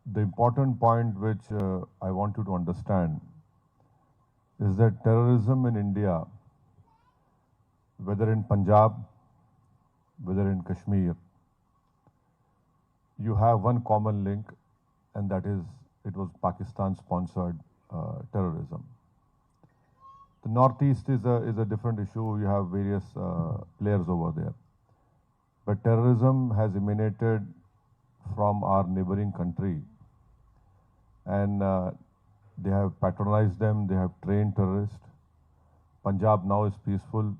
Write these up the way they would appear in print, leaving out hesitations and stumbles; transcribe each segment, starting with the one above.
The important point which I want you to understand is that terrorism in India, whether in Punjab, whether in Kashmir, you have one common link, and that is it was Pakistan-sponsored terrorism. The Northeast is a different issue. You have various players over there. But terrorism has emanated from our neighboring country, and they have patronized them, they have trained terrorists. Punjab now is peaceful,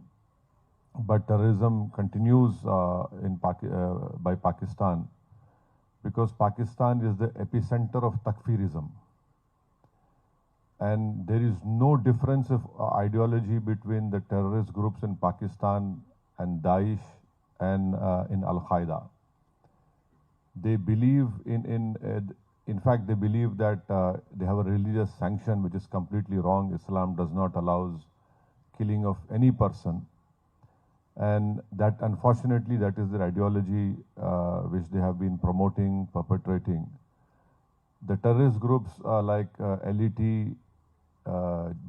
but terrorism continues by Pakistan, because Pakistan is the epicenter of takfirism. And there is no difference of ideology between the terrorist groups in Pakistan and Daesh and in Al-Qaeda. They believe in fact, they believe that they have a religious sanction, which is completely wrong. Islam does not allow killing of any person. And that, unfortunately, that is their ideology which they have been promoting, perpetrating. The terrorist groups like LET,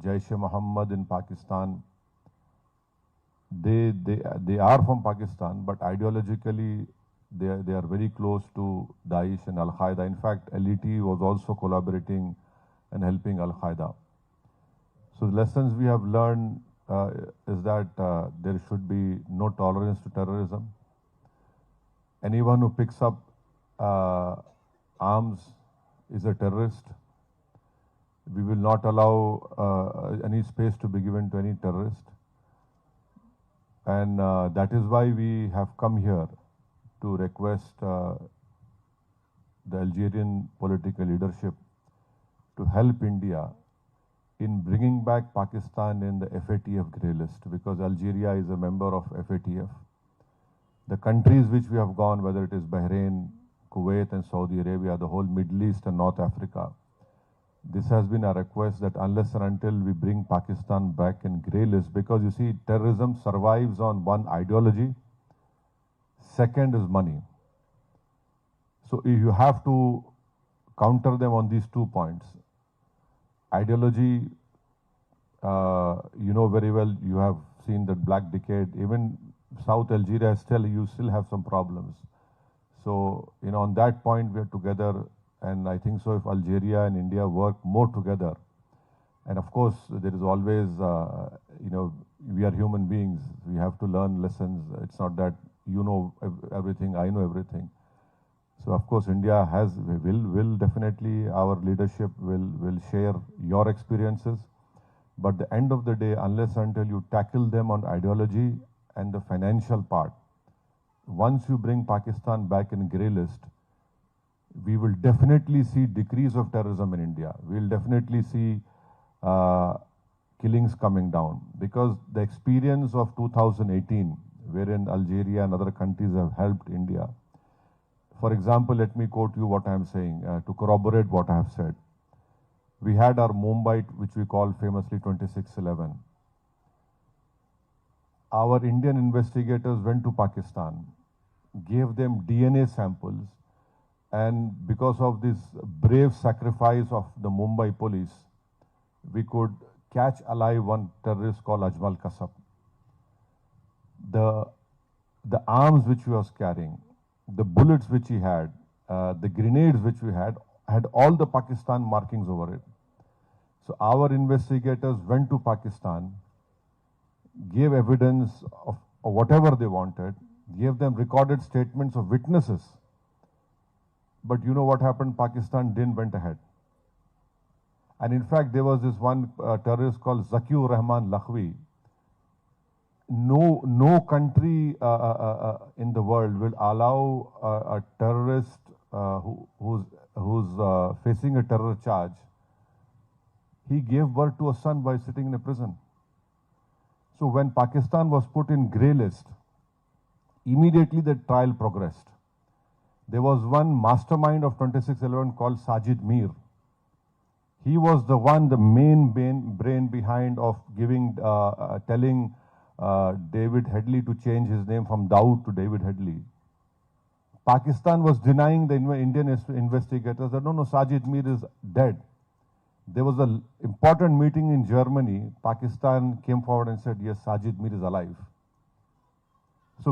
Jaish-e-Mohammed in Pakistan, they are from Pakistan, but ideologically they are very close to Daesh and Al-Qaeda. In fact, LET was also collaborating and helping Al-Qaeda. So the lessons we have learned is that there should be no tolerance to terrorism. Anyone who picks up arms is a terrorist. We will not allow any space to be given to any terrorist. And that is why we have come here to request the Algerian political leadership to help India in bringing back Pakistan in the FATF grey list, because Algeria is a member of FATF. The countries which we have gone, whether it is Bahrain, Kuwait and Saudi Arabia, the whole Middle East and North Africa, this has been a request that unless and until we bring Pakistan back in grey list, because you see, terrorism survives on one ideology, second is money. So you have to counter them on these 2 points. Ideology, you know very well, you have seen that Black Decade, even South Algeria you still have some problems. So, on that point we are together, and I think so if Algeria and India work more together, and of course there is always, we are human beings, we have to learn lessons. It's not that you know everything, I know everything. So of course India will definitely, our leadership will share your experiences. But at the end of the day, unless until you tackle them on ideology and the financial part, once you bring Pakistan back in grey list, we will definitely see decrease of terrorism in India. We will definitely see killings coming down, because the experience of 2018, wherein Algeria and other countries have helped India. For example, let me quote you what I am saying to corroborate what I have said. We had our Mumbai, which we call famously 26/11. Our Indian investigators went to Pakistan, gave them DNA samples, and because of this brave sacrifice of the Mumbai police, we could catch alive one terrorist called Ajmal Kasab. The arms which he was carrying, the bullets which he had, the grenades which we had all the Pakistan markings over it. So our investigators went to Pakistan, gave evidence of whatever they wanted, gave them recorded statements of witnesses. But you know what happened? Pakistan didn't went ahead. And in fact, there was this one terrorist called Zakiur Rahman Lakhvi. No country in the world will allow a terrorist who's facing a terror charge. He gave birth to a son by sitting in a prison. So when Pakistan was put in grey list, immediately the trial progressed. There was one mastermind of 26/11 called Sajid Mir. He was the main brain behind of telling David Headley to change his name from Dawood to David Headley. Pakistan was denying the Indian investigators that no, Sajid Mir is dead. There was an important meeting in Germany. Pakistan came forward and said, yes, Sajid Mir is alive. So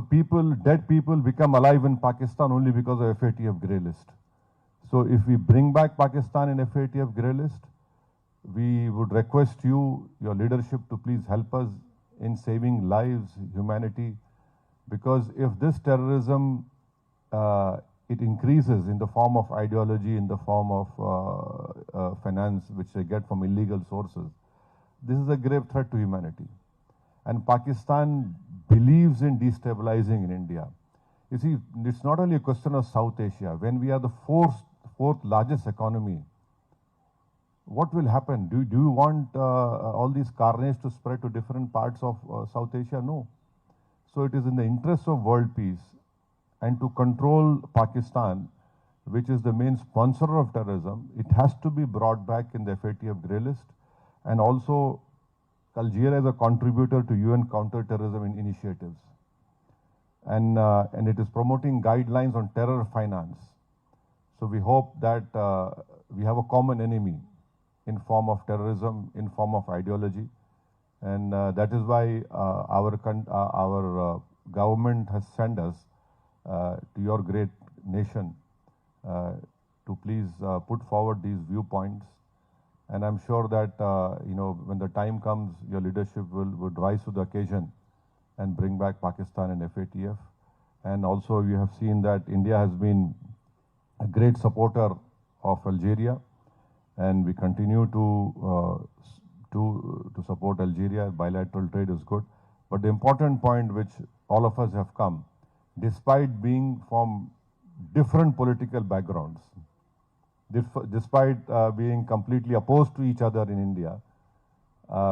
dead people become alive in Pakistan only because of FATF grey list. So if we bring back Pakistan in FATF grey list, we would request you, your leadership, to please help us in saving lives, humanity, because if this terrorism, it increases in the form of ideology, in the form of finance, which they get from illegal sources, this is a grave threat to humanity. And Pakistan believes in destabilizing in India. You see, it's not only a question of South Asia. When we are the fourth largest economy, what will happen? Do you want all these carnage to spread to different parts of South Asia? No. So it is in the interest of world peace and to control Pakistan, which is the main sponsor of terrorism, it has to be brought back in the FATF grey list. And also, Algeria is a contributor to UN counter-terrorism initiatives. And it is promoting guidelines on terror finance. So we hope that we have a common enemy in form of terrorism, in form of ideology. And that is why our government has sent us to your great nation to please put forward these viewpoints. And I'm sure that, when the time comes, your leadership would rise to the occasion and bring back Pakistan and FATF. And also you have seen that India has been a great supporter of Algeria, and we continue to support Algeria. Bilateral trade is good. But the important point which all of us have come, despite being from different political backgrounds, despite being completely opposed to each other in India,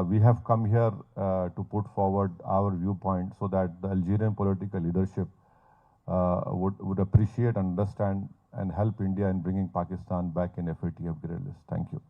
we have come here to put forward our viewpoint so that the Algerian political leadership would appreciate, understand, and help India in bringing Pakistan back in FATF grey list. Thank you.